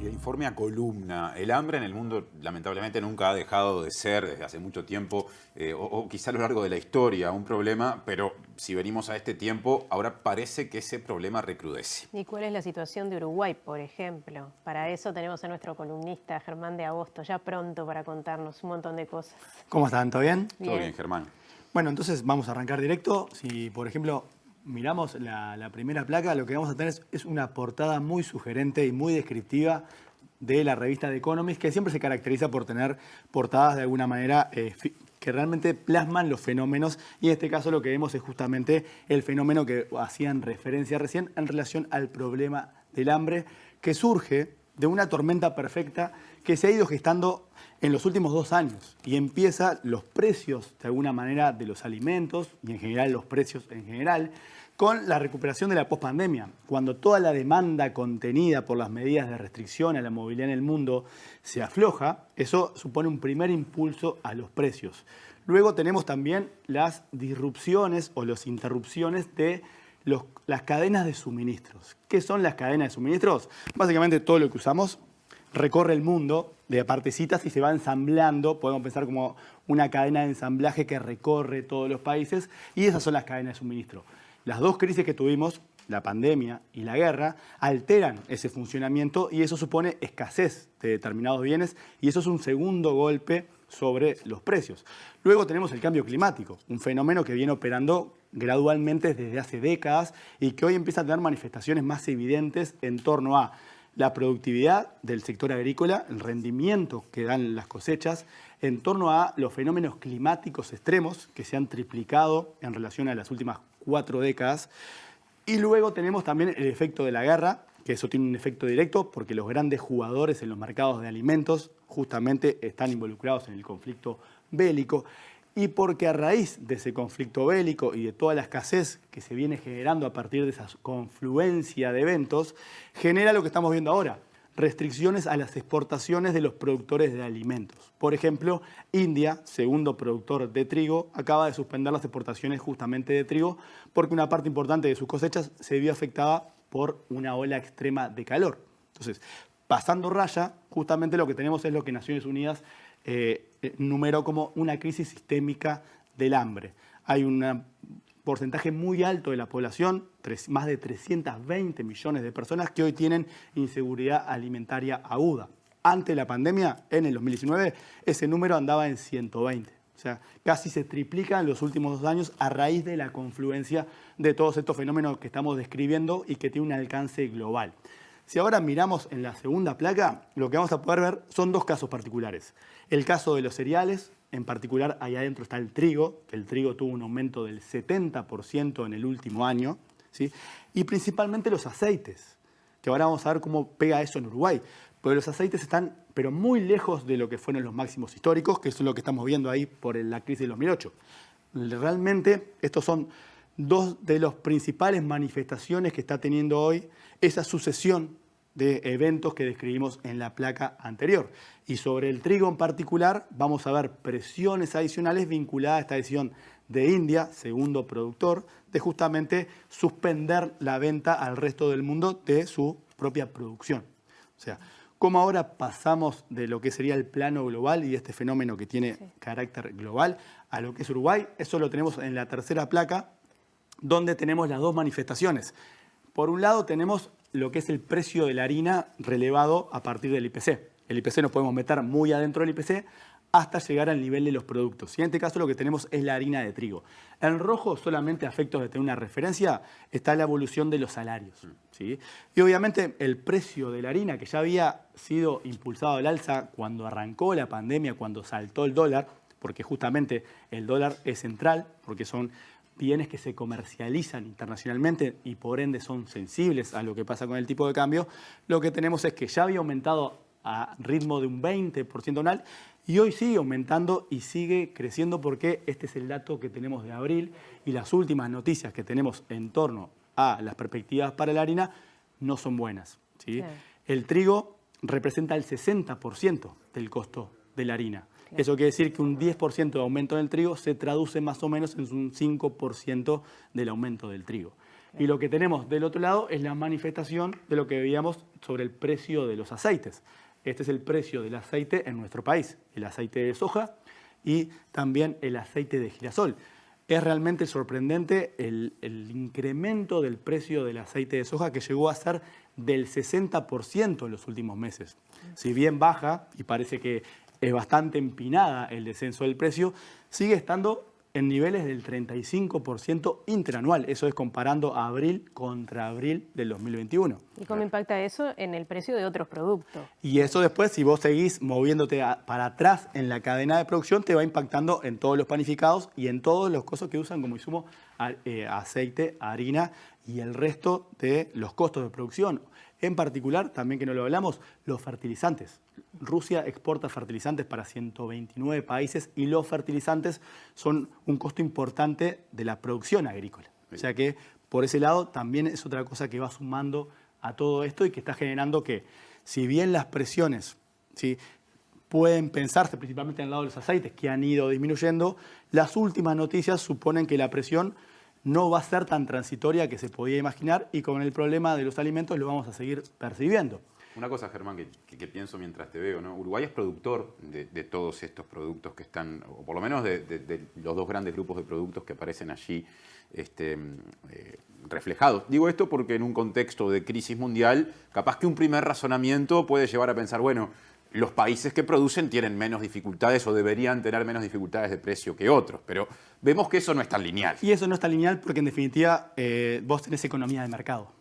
Y de informe a columna, el hambre en el mundo lamentablemente nunca ha dejado de ser desde hace mucho tiempo, o quizá a lo largo de la historia, un problema, pero si venimos a este tiempo, ahora parece que ese problema recrudece. ¿Y cuál es la situación de Uruguay, por ejemplo? Para eso tenemos a nuestro columnista Germán de Agosto, ya pronto para contarnos un montón de cosas. ¿Cómo están? ¿Todo bien? Todo bien, Germán. Bueno, entonces vamos a arrancar directo. Si, por ejemplo, miramos la primera placa, lo que vamos a tener es una portada muy sugerente y muy descriptiva de la revista The Economist, que siempre se caracteriza por tener portadas de alguna manera que realmente plasman los fenómenos, y en este caso lo que vemos es justamente el fenómeno que hacían referencia recién en relación al problema del hambre, que surge de una tormenta perfecta que se ha ido gestando en los últimos 2 años, y empieza los precios de alguna manera de los alimentos y en general los precios en general con la recuperación de la pospandemia, cuando toda la demanda contenida por las medidas de restricción a la movilidad en el mundo se afloja. Eso supone un primer impulso a los precios. Luego tenemos también las disrupciones o las interrupciones de las cadenas de suministros. ¿Qué son las cadenas de suministros? Básicamente todo lo que usamos recorre el mundo de partecitas y se va ensamblando. Podemos pensar como una cadena de ensamblaje que recorre todos los países, y esas son las cadenas de suministro. Las 2 crisis que tuvimos, la pandemia y la guerra, alteran ese funcionamiento y eso supone escasez de determinados bienes, y eso es un segundo golpe sobre los precios. Luego tenemos el cambio climático, un fenómeno que viene operando gradualmente desde hace décadas y que hoy empieza a tener manifestaciones más evidentes en torno a la productividad del sector agrícola, el rendimiento que dan las cosechas, en torno a los fenómenos climáticos extremos que se han triplicado en relación a las últimas 4 décadas. Y luego tenemos también el efecto de la guerra, que eso tiene un efecto directo porque los grandes jugadores en los mercados de alimentos justamente están involucrados en el conflicto bélico, y porque a raíz de ese conflicto bélico y de toda la escasez que se viene generando a partir de esa confluencia de eventos, genera lo que estamos viendo ahora: restricciones a las exportaciones de los productores de alimentos. Por ejemplo, India, segundo productor de trigo, acaba de suspender las exportaciones justamente de trigo porque una parte importante de sus cosechas se vio afectada por una ola extrema de calor. Entonces, pasando raya, justamente lo que tenemos es lo que Naciones Unidas numeró como una crisis sistémica del hambre. Hay un porcentaje muy alto de la población, más de 320 millones de personas, que hoy tienen inseguridad alimentaria aguda. Ante la pandemia, en el 2019, ese número andaba en 120. O sea, casi se triplica en los últimos 2 años a raíz de la confluencia de todos estos fenómenos que estamos describiendo y que tiene un alcance global. Si ahora miramos en la segunda placa, lo que vamos a poder ver son 2 casos particulares. El caso de los cereales, en particular ahí adentro está el trigo, que el trigo tuvo un aumento del 70% en el último año, ¿sí? Y principalmente los aceites, que ahora vamos a ver cómo pega eso en Uruguay. Porque los aceites están pero muy lejos de lo que fueron los máximos históricos, que es lo que estamos viendo ahí por la crisis del 2008. Realmente estos son 2 de las principales manifestaciones que está teniendo hoy esa sucesión de eventos que describimos en la placa anterior. Y sobre el trigo en particular vamos a ver presiones adicionales vinculadas a esta decisión de India, segundo productor, de justamente suspender la venta al resto del mundo de su propia producción. O sea, cómo ahora pasamos de lo que sería el plano global y este fenómeno que tiene carácter global a lo que es Uruguay, eso lo tenemos en la tercera placa, donde tenemos las 2 manifestaciones. Por un lado tenemos lo que es el precio de la harina relevado a partir del IPC. El IPC nos podemos meter muy adentro del IPC hasta llegar al nivel de los productos. Y en este caso lo que tenemos es la harina de trigo. En rojo, solamente a efectos de tener una referencia, está la evolución de los salarios, ¿sí? Y obviamente el precio de la harina, que ya había sido impulsado al alza cuando arrancó la pandemia, cuando saltó el dólar, porque justamente el dólar es central, porque son bienes que se comercializan internacionalmente y por ende son sensibles a lo que pasa con el tipo de cambio, lo que tenemos es que ya había aumentado a ritmo de un 20% anual y hoy sigue aumentando y sigue creciendo, porque este es el dato que tenemos de abril y las últimas noticias que tenemos en torno a las perspectivas para la harina no son buenas, ¿sí? Claro. El trigo representa el 60% del costo de la harina. Claro. Eso quiere decir que un 10% de aumento en el trigo se traduce más o menos en un 5% del aumento del trigo. Y lo que tenemos del otro lado es la manifestación de lo que veíamos sobre el precio de los aceites. Este es el precio del aceite en nuestro país, el aceite de soja y también el aceite de girasol. Es realmente sorprendente el incremento del precio del aceite de soja, que llegó a ser del 60% en los últimos meses. Si bien baja y parece que es bastante empinada el descenso del precio, sigue estando en niveles del 35% interanual. Eso es comparando abril contra abril del 2021. ¿Y cómo impacta eso en el precio de otros productos? Y eso después, si vos seguís moviéndote para atrás en la cadena de producción, te va impactando en todos los panificados y en todos los costos que usan como insumo aceite, harina y el resto de los costos de producción. En particular, también que no lo hablamos, los fertilizantes. Rusia exporta fertilizantes para 129 países y los fertilizantes son un costo importante de la producción agrícola. O sea que por ese lado también es otra cosa que va sumando a todo esto y que está generando que, si bien las presiones, ¿sí?, pueden pensarse principalmente en el lado de los aceites, que han ido disminuyendo, las últimas noticias suponen que la presión no va a ser tan transitoria que se podía imaginar y con el problema de los alimentos lo vamos a seguir percibiendo. Una cosa, Germán, que pienso mientras te veo, ¿no? Uruguay es productor de todos estos productos que están, o por lo menos de los dos grandes grupos de productos que aparecen allí reflejados. Digo esto porque en un contexto de crisis mundial, capaz que un primer razonamiento puede llevar a pensar, bueno, los países que producen tienen menos dificultades o deberían tener menos dificultades de precio que otros, pero vemos que eso no es tan lineal. Y eso no es tan lineal porque en definitiva vos tenés economía de mercado.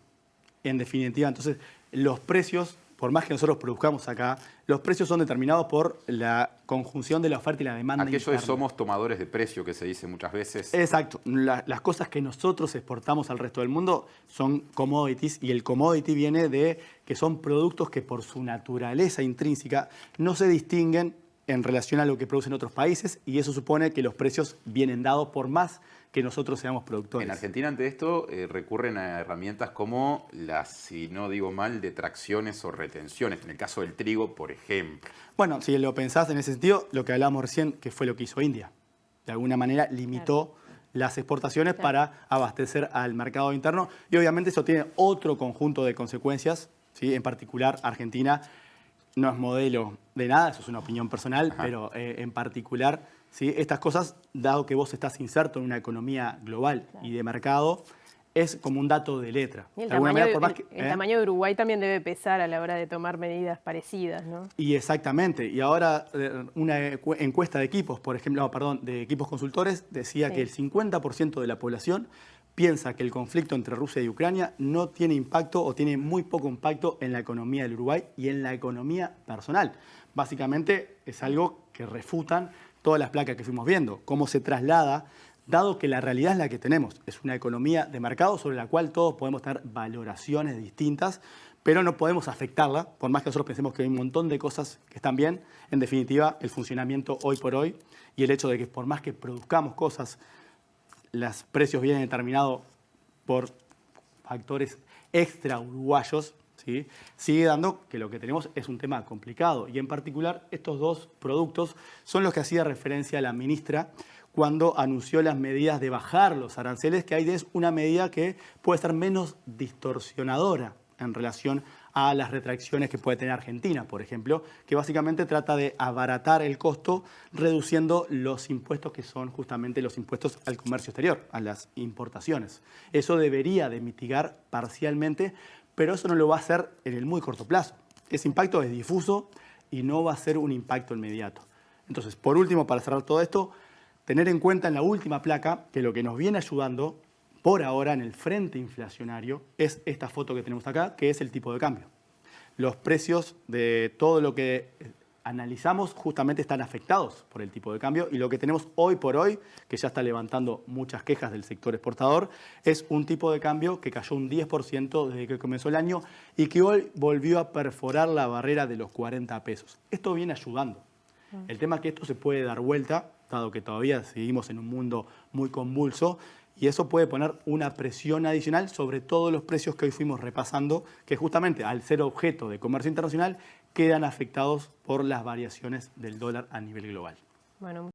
En definitiva, entonces los precios, por más que nosotros produzcamos acá, los precios son determinados por la conjunción de la oferta y la demanda Aquello interna. de somos tomadores de precio que se dice muchas veces. Exacto. Las cosas que nosotros exportamos al resto del mundo son commodities y el commodity viene de que son productos que por su naturaleza intrínseca no se distinguen en relación a lo que producen otros países y eso supone que los precios vienen dados por más que nosotros seamos productores. En Argentina, ante esto, recurren a herramientas como las, si no digo mal, detracciones o retenciones. En el caso del trigo, por ejemplo. Bueno, si lo pensás en ese sentido, lo que hablábamos recién, que fue lo que hizo India. De alguna manera limitó las exportaciones para abastecer al mercado interno y obviamente eso tiene otro conjunto de consecuencias, ¿sí? En particular, Argentina no es modelo de nada, eso es una opinión personal, pero en particular, ¿sí?, estas cosas, dado que vos estás inserto en una economía global y de mercado, es como un dato de letra. Y el De alguna tamaño, manera, el tamaño de Uruguay también debe pesar a la hora de tomar medidas parecidas, ¿no? Y exactamente. Y ahora una encuesta de equipos, por ejemplo, de equipos consultores, decía que el 50% de la población piensa que el conflicto entre Rusia y Ucrania no tiene impacto o tiene muy poco impacto en la economía del Uruguay y en la economía personal. Básicamente es algo que refutan todas las placas que fuimos viendo, cómo se traslada, dado que la realidad es la que tenemos. Es una economía de mercado sobre la cual todos podemos tener valoraciones distintas, pero no podemos afectarla, por más que nosotros pensemos que hay un montón de cosas que están bien. En definitiva, el funcionamiento hoy por hoy y el hecho de que por más que produzcamos cosas, los precios vienen determinados por factores extra uruguayos, ¿sí?, sigue dando que lo que tenemos es un tema complicado. Y en particular, estos dos productos son los que hacía referencia la ministra cuando anunció las medidas de bajar los aranceles, que es una medida que puede ser menos distorsionadora en relación a las retracciones que puede tener Argentina, por ejemplo, que básicamente trata de abaratar el costo reduciendo los impuestos que son justamente los impuestos al comercio exterior, a las importaciones. Eso debería de mitigar parcialmente, pero eso no lo va a hacer en el muy corto plazo. Ese impacto es difuso y no va a ser un impacto inmediato. Entonces, por último, para cerrar todo esto, tener en cuenta en la última placa que lo que nos viene ayudando por ahora en el frente inflacionario es esta foto que tenemos acá, que es el tipo de cambio. Los precios de todo lo que analizamos justamente están afectados por el tipo de cambio y lo que tenemos hoy por hoy, que ya está levantando muchas quejas del sector exportador, es un tipo de cambio que cayó un 10% desde que comenzó el año y que hoy volvió a perforar la barrera de los 40 pesos. Esto viene ayudando. El tema es que esto se puede dar vuelta, dado que todavía seguimos en un mundo muy convulso, y eso puede poner una presión adicional sobre todos los precios que hoy fuimos repasando, que justamente al ser objeto de comercio internacional quedan afectados por las variaciones del dólar a nivel global. Bueno,